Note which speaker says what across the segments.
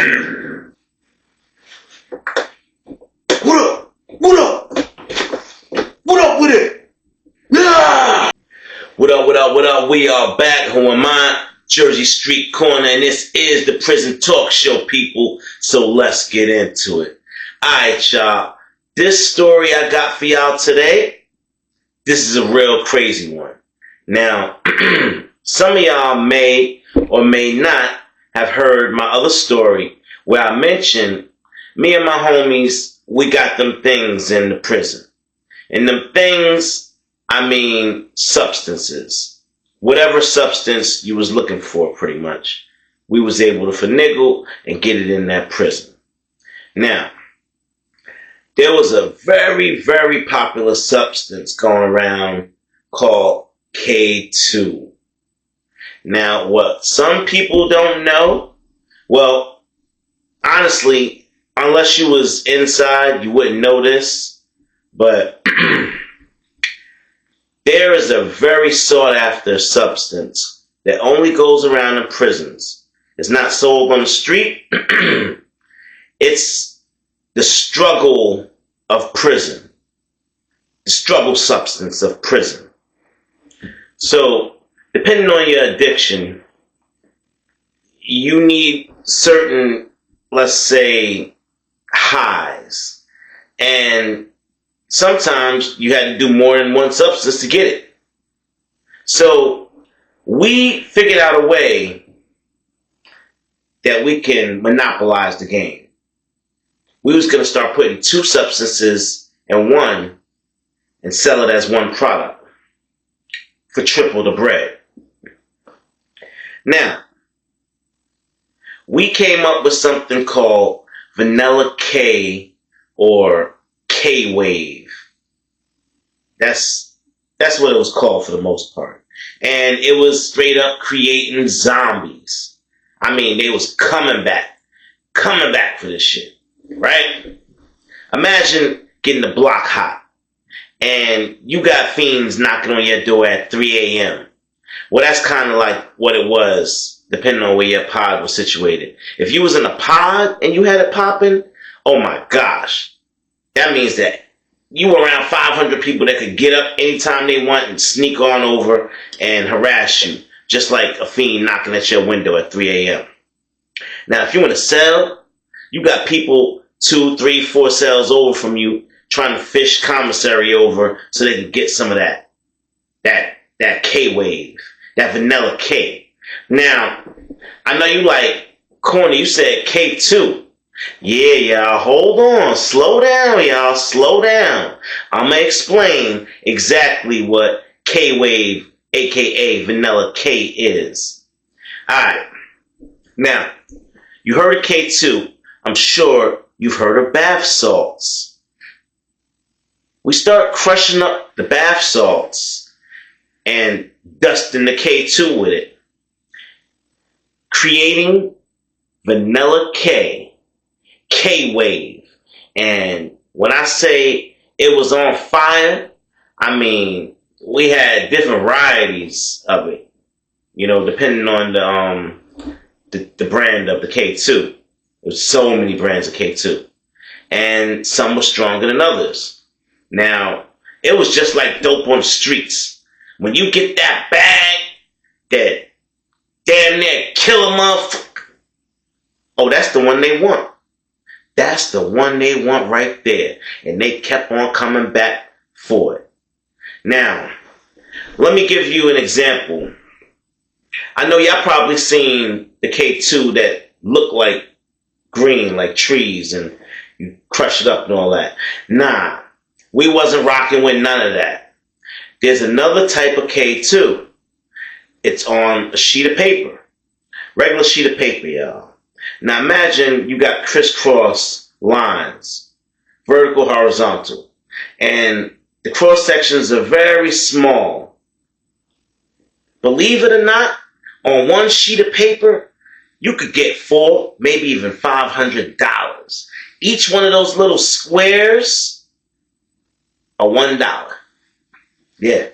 Speaker 1: What up? What up? What up with it? Yeah! What up, what up, what up? We are back. Who am I? Jersey Street Corner, and this is the Prison Talk Show, people. So let's get into it. Alright, y'all. This story I got for y'all today, this is a real crazy one. Now, some of y'all may or may not have heard my other story where I mentioned me and my homies, we got them things in the prison. And them things, I mean substances. Whatever substance you was looking for, pretty much. We was able to finagle and get it in that prison. Now, there was a very, very popular substance going around called K2. Now, what some people don't know, well, honestly, unless you was inside, you wouldn't know this, but there is a very sought after substance that only goes around in prisons. It's not sold on the street. It's the struggle of prison. The struggle substance of prison. So, depending on your addiction, you need certain, let's say, highs. And sometimes you had to do more than one substance to get it. So we figured out a way that we can monopolize the game. We was going to start putting two substances in one and sell it as one product for triple the bread. Now, we came up with something called Vanilla K or Kwave. That's what it was called for the most part. And it was straight up creating zombies. I mean, they was coming back for this shit, right? Imagine getting the block hot and you got fiends knocking on your door at 3 a.m. Well, that's kind of like what it was, depending on where your pod was situated. If you was in a pod and you had it popping, oh my gosh, that means that you were around 500 people that could get up anytime they want and sneak on over and harass you, just like a fiend knocking at your window at 3 a.m. Now, if you're in a cell, you got people 2, 3, 4 cells over from you trying to fish commissary over so they can get some of that K-wave, that vanilla K. Now, I know you like, corny, you said K2. Yeah, y'all, hold on. Slow down, y'all. Slow down. I'm going to explain exactly what K-Wave, a.k.a. Vanilla K, is. Alright. Now, you heard of K2. I'm sure you've heard of bath salts. We start crushing up the bath salts and dusting the K2 with it, creating Vanilla K. K-Wave. And when I say it was on fire, I mean, we had different varieties of it, you know, depending on the brand of the K2. There's so many brands of K2. And some were stronger than others. Now, it was just like dope on the streets. When you get that bag that damn near kill a motherfucker, oh, that's the one they want. That's the one they want right there. And they kept on coming back for it. Now, let me give you an example. I know y'all probably seen the K2 that look like green, like trees, and you crush it up and all that. Nah, we wasn't rocking with none of that. There's another type of K2. It's on a sheet of paper. Regular sheet of paper, y'all. Now imagine you got crisscross lines, vertical, horizontal, and the cross sections are very small. Believe it or not, on one sheet of paper, you could get $400, maybe even $500. Each one of those little squares are $1. Yeah.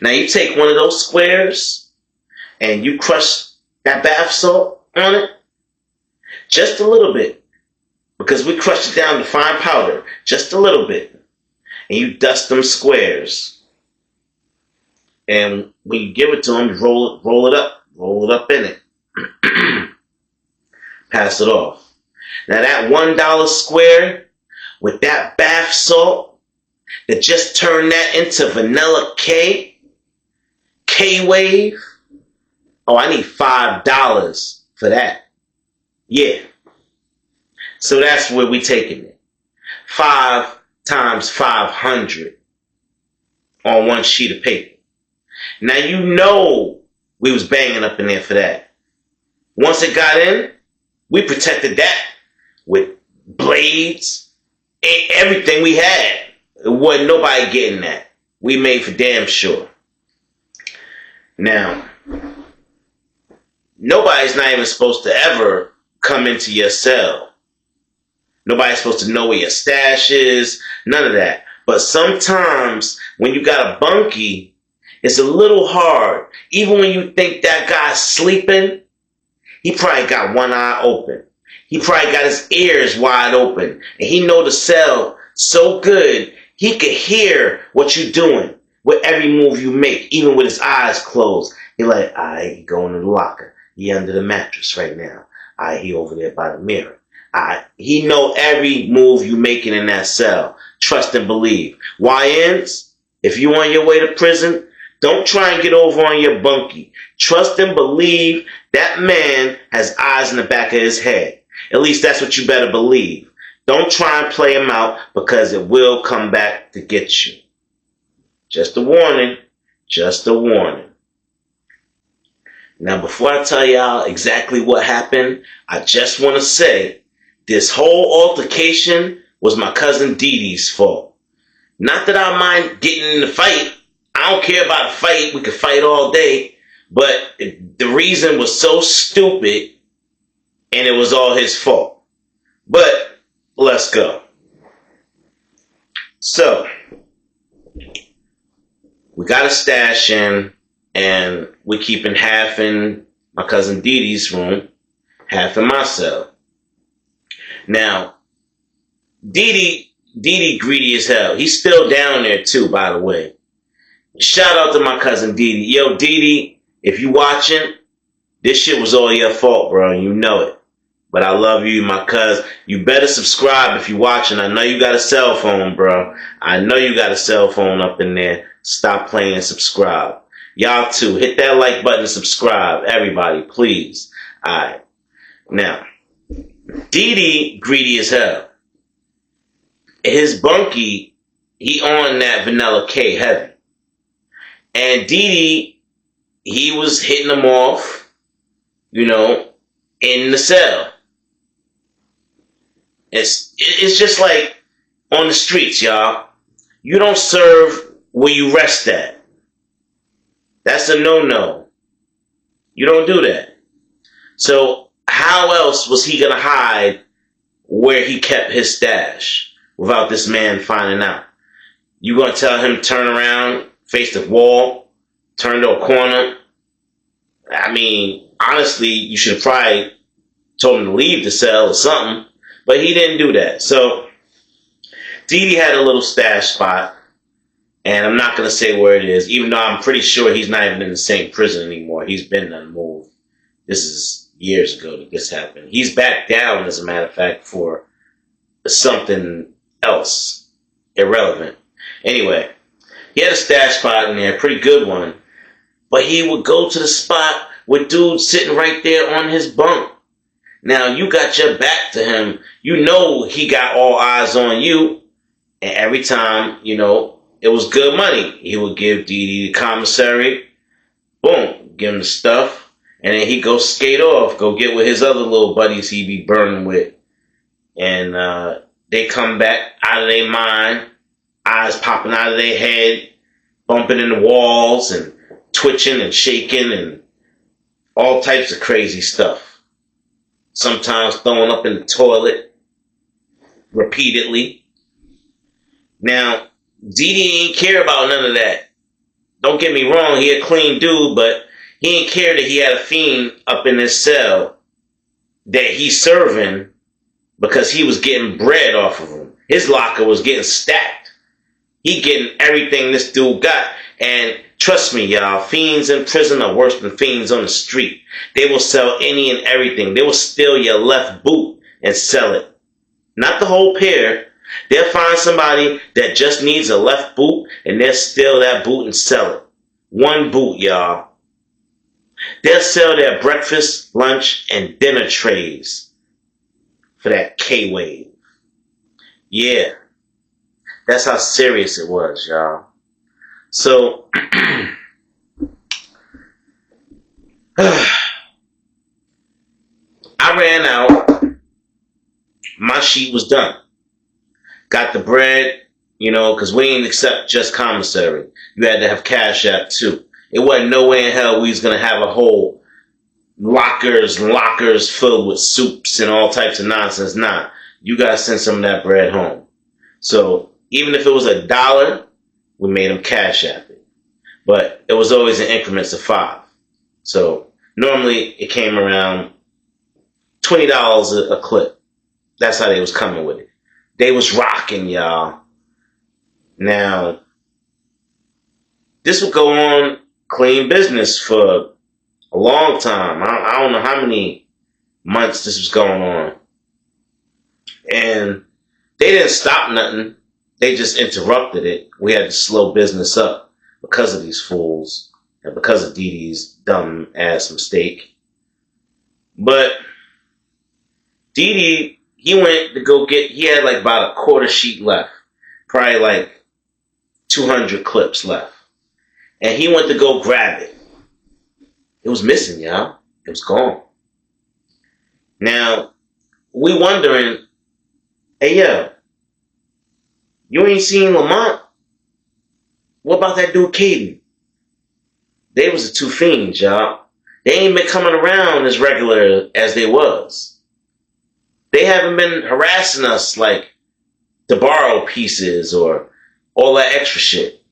Speaker 1: Now you take one of those squares and you crush that bath salt on it. Just a little bit. Because we crushed it down to fine powder. Just a little bit. And you dust them squares. And when you give it to them, roll it up in it. Pass it off. Now that $1 square with that bath salt that just turned that into vanilla Kwave. Oh, I need $5 for that. Yeah. So that's where we taking it. 5 times 500 on one sheet of paper. Now you know we was banging up in there for that. Once it got in, we protected that with blades and everything we had. It wasn't nobody getting that. We made for damn sure. Now, nobody's not even supposed to ever come into your cell. Nobody's supposed to know where your stash is. None of that. But sometimes when you got a bunkie, it's a little hard. Even when you think that guy's sleeping, he probably got one eye open. He probably got his ears wide open. And he know the cell so good, he could hear what you're doing with every move you make, even with his eyes closed. He like, he going to the locker. He under the mattress right now. He over there by the mirror. He know every move you making in that cell. Trust and believe. YNs, if you on your way to prison, don't try and get over on your bunkie. Trust and believe that man has eyes in the back of his head. At least that's what you better believe. Don't try and play him out because it will come back to get you. Just a warning. Just a warning. Now, before I tell y'all exactly what happened, I just want to say this whole altercation was my cousin Dee Dee's fault. Not that I mind getting in the fight. I don't care about a fight. We could fight all day. But the reason was so stupid, and it was all his fault. But let's go. So, we got a stash in, and we're keeping half in my cousin Dee Dee's room, half in my cell. Now, Dee Dee greedy as hell. He's still down there too, by the way. Shout out to my cousin Dee Dee. Yo, Dee Dee, if you watching, this shit was all your fault, bro. You know it. But I love you, my cuz. You better subscribe if you watching. I know you got a cell phone, bro. I know you got a cell phone up in there. Stop playing and subscribe. Y'all too. Hit that like button and subscribe. Everybody, please. Alright. Now, Dee Dee greedy as hell. His bunkie, he on that vanilla K heavy. And Dee Dee, he was hitting them off, you know, in the cell. It's just like on the streets, y'all. You don't serve where you rest at. That's a no-no. You don't do that. So how else was he going to hide where he kept his stash without this man finding out? You going to tell him turn around, face the wall, turn to a corner? I mean, honestly, you should have probably told him to leave the cell or something. But he didn't do that. So Dee Dee had a little stash spot. And I'm not going to say where it is, even though I'm pretty sure he's not even in the same prison anymore. He's been unmoved. This is years ago that this happened. He's back down, as a matter of fact, for something else. Irrelevant. Anyway, he had a stash spot in there, pretty good one. But he would go to the spot with dudes sitting right there on his bunk. Now, you got your back to him. You know he got all eyes on you. And every time, you know, it was good money. He would give Dee Dee the commissary. Boom. Give him the stuff. And then he'd go skate off. Go get with his other little buddies he'd be burning with. And they come back out of their mind. Eyes popping out of their head. Bumping in the walls. And twitching and shaking. And all types of crazy stuff. Sometimes throwing up in the toilet. Repeatedly. Now, Dee Dee ain't care about none of that. Don't get me wrong, he a clean dude, but he ain't care that he had a fiend up in his cell that he's serving because he was getting bread off of him. His locker was getting stacked. He getting everything this dude got. And trust me, y'all, fiends in prison are worse than fiends on the street. They will sell any and everything. They will steal your left boot and sell it. Not the whole pair. They'll find somebody that just needs a left boot and they'll steal that boot and sell it. One boot, y'all. They'll sell their breakfast, lunch, and dinner trays for that Kwave. Yeah, that's how serious it was, y'all. So, I ran out. My sheet was done. Got the bread, because we didn't accept just commissary. You had to have Cash App too. It wasn't no way in hell we was going to have a whole lockers filled with soups and all types of nonsense. Nah, you got to send some of that bread home. So even if it was $1, we made them Cash App it. But it was always in increments of 5. So normally it came around $20 a clip. That's how they was coming with it. They was rocking, y'all. Now, this would go on clean business for a long time. I don't know how many months this was going on. And they didn't stop nothing. They just interrupted it. We had to slow business up because of these fools and because of Dee Dee's dumb ass mistake. But Dee Dee, he went to go he had like about a quarter sheet left. Probably like 200 clips left. And he went to go grab it. It was missing, y'all. It was gone. Now, we wondering, hey, yo, you ain't seen Lamont? What about that dude, Caden? They was the two fiends, y'all. They ain't been coming around as regular as they was. They haven't been harassing us like to borrow pieces or all that extra shit.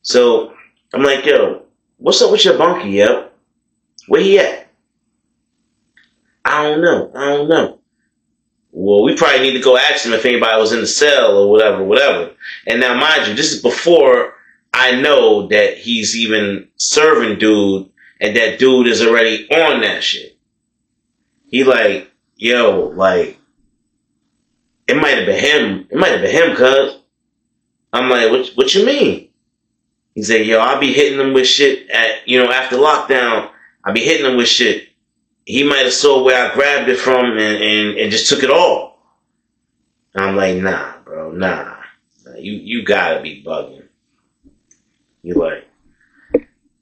Speaker 1: So, I'm like, yo, what's up with your bunkie, yo? Where he at? I don't know. Well, we probably need to go ask him if anybody was in the cell or whatever. And now, mind you, this is before I know that he's even serving dude and that dude is already on that shit. He like, yo, like, it might have been him. It might have been him, cuz. I'm like, what you mean? He said, yo, I'll be hitting him with shit after lockdown. I'll be hitting him with shit. He might have saw where I grabbed it from and just took it all. And I'm like, nah, bro, nah. You gotta be bugging. You're like,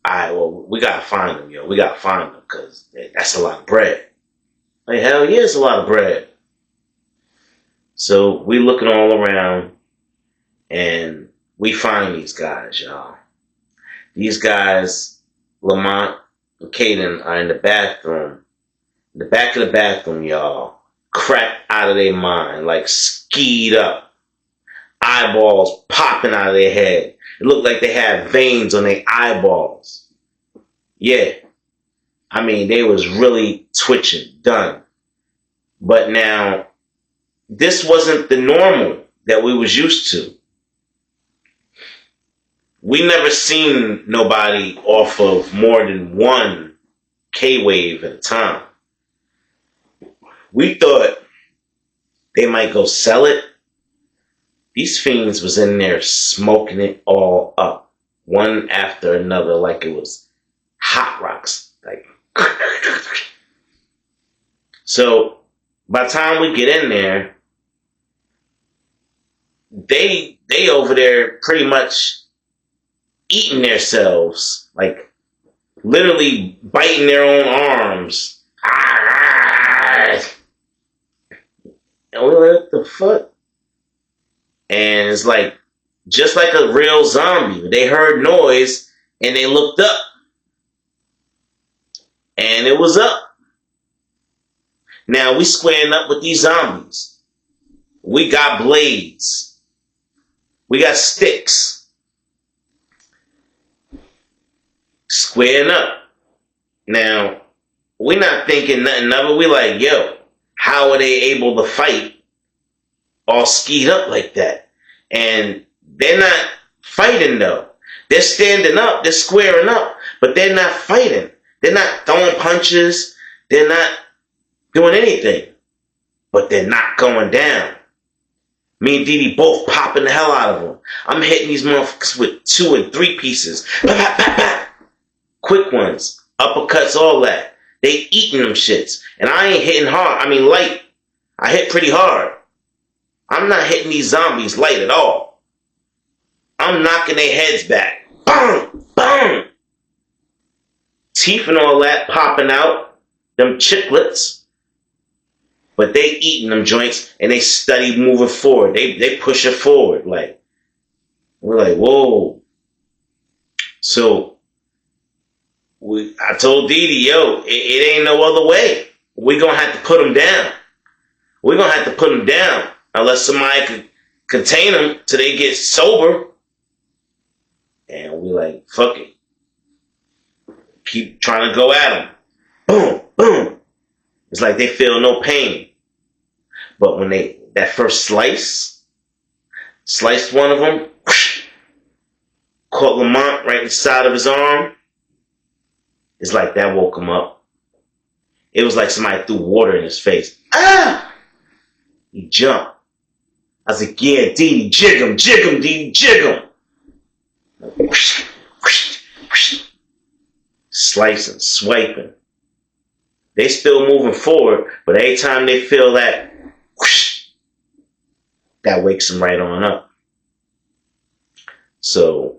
Speaker 1: all right, well, we gotta find him, yo. We gotta find him because that's a lot of bread. Like, hell yeah, it's a lot of bread. So we looking all around and we find these guys, y'all. These guys, Lamont and Caden, are in the bathroom. In the back of the bathroom, y'all. Cracked out of their mind. Like skied up. Eyeballs popping out of their head. It looked like they had veins on their eyeballs. Yeah. I mean, they was really twitching. Done. But now, this wasn't the normal that we was used to. We never seen nobody off of more than one Kwave at a time. We thought they might go sell it. These fiends was in there smoking it all up. One after another like it was hot rocks. Like so by the time we get in there, they over there pretty much eating themselves. Like literally biting their own arms. And we're like, what the fuck? And it's like, just like a real zombie. They heard noise and they looked up. And it was up. Now we squaring up with these zombies. We got blades. We got sticks. Squaring up. Now, we not thinking nothing of it. We like, yo, how are they able to fight all skied up like that? And they're not fighting though. They're standing up, they're squaring up, but they're not fighting. They're not throwing punches. They're not doing anything. But they're not going down. Me and Didi both popping the hell out of them. I'm hitting these motherfuckers with 2 and 3 pieces. Bah, bah, bah, bah. Quick ones. Uppercuts, all that. They eating them shits. And I ain't hitting hard. I mean light. I hit pretty hard. I'm not hitting these zombies light at all. I'm knocking their heads back. Boom! Boom! Teeth and all that popping out. Them chiclets. But they eating them joints and they study moving forward. They push it forward. Like, we're like, whoa. So I told Didi, yo, it ain't no other way. We're going to have to put them down. We're going to have to put them down unless somebody could contain them till they get sober. And we like, fuck it. Keep trying to go at them. Boom, boom. It's like they feel no pain. But when that first sliced one of them, caught Lamont right inside of his arm, it's like that woke him up. It was like somebody threw water in his face. Ah! He jumped. I was like, yeah, Didi, jig him, Didi, jig him. Slicing, swiping. They still moving forward, but every time they feel that, whoosh, that wakes them right on up. So,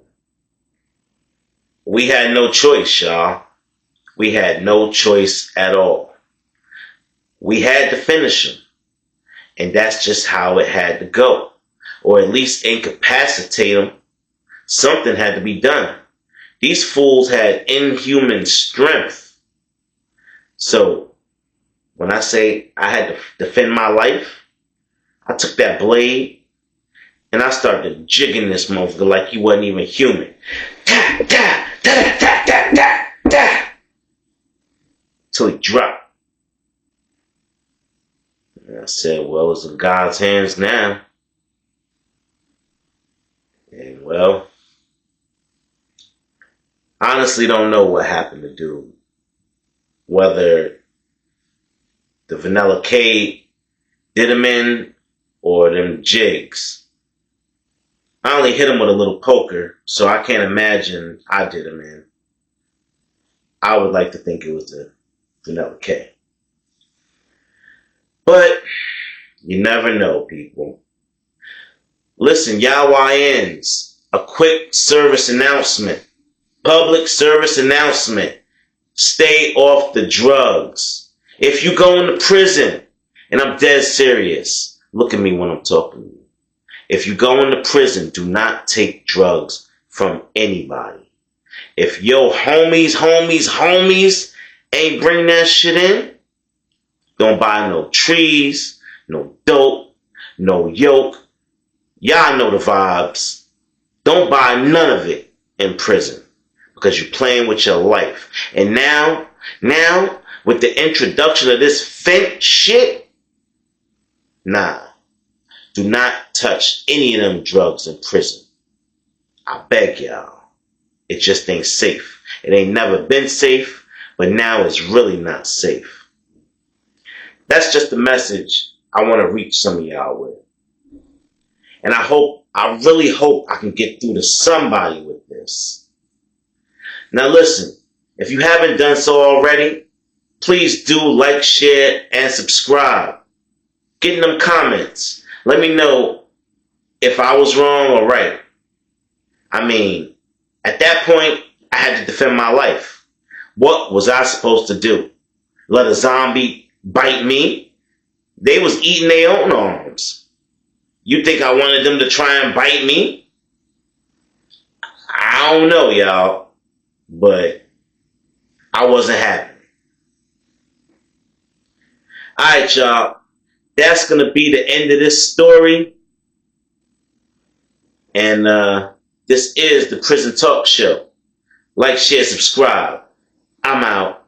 Speaker 1: we had no choice, y'all. We had no choice at all. We had to finish them. And that's just how it had to go. Or at least incapacitate them. Something had to be done. These fools had inhuman strength. So, when I say I had to defend my life, I took that blade and I started jigging this motherfucker like he wasn't even human. Da, da, da, da, da, da, da, till he dropped. And I said, well, it's in God's hands now. And well, honestly don't know what happened to dude. Whether the Vanilla K did him in or them jigs. I only hit him with a little poker, so I can't imagine I did him in. I would like to think it was the Vanilla K. But you never know, people. Listen, y'all YNs, a quick service announcement. Public service announcement. Stay off the drugs. If you go into prison, and I'm dead serious, look at me when I'm talking to you. If you go into prison, do not take drugs from anybody. If your homies ain't bring that shit in, don't buy no trees, no dope, no yoke. Y'all know the vibes. Don't buy none of it in prison because you're playing with your life. And now, with the introduction of this fent shit, nah, do not touch any of them drugs in prison. I beg y'all. It just ain't safe. It ain't never been safe, but now it's really not safe. That's just the message I want to reach some of y'all with. And I really hope I can get through to somebody with this. Now listen, if you haven't done so already, please do like, share, and subscribe. Get in them comments. Let me know if I was wrong or right. I mean, at that point, I had to defend my life. What was I supposed to do? Let a zombie bite me? They was eating their own arms. You think I wanted them to try and bite me? I don't know, y'all. But I wasn't happy. Alright, y'all. That's going to be the end of this story. And this is the Prison Talk Show. Like, share, subscribe. I'm out.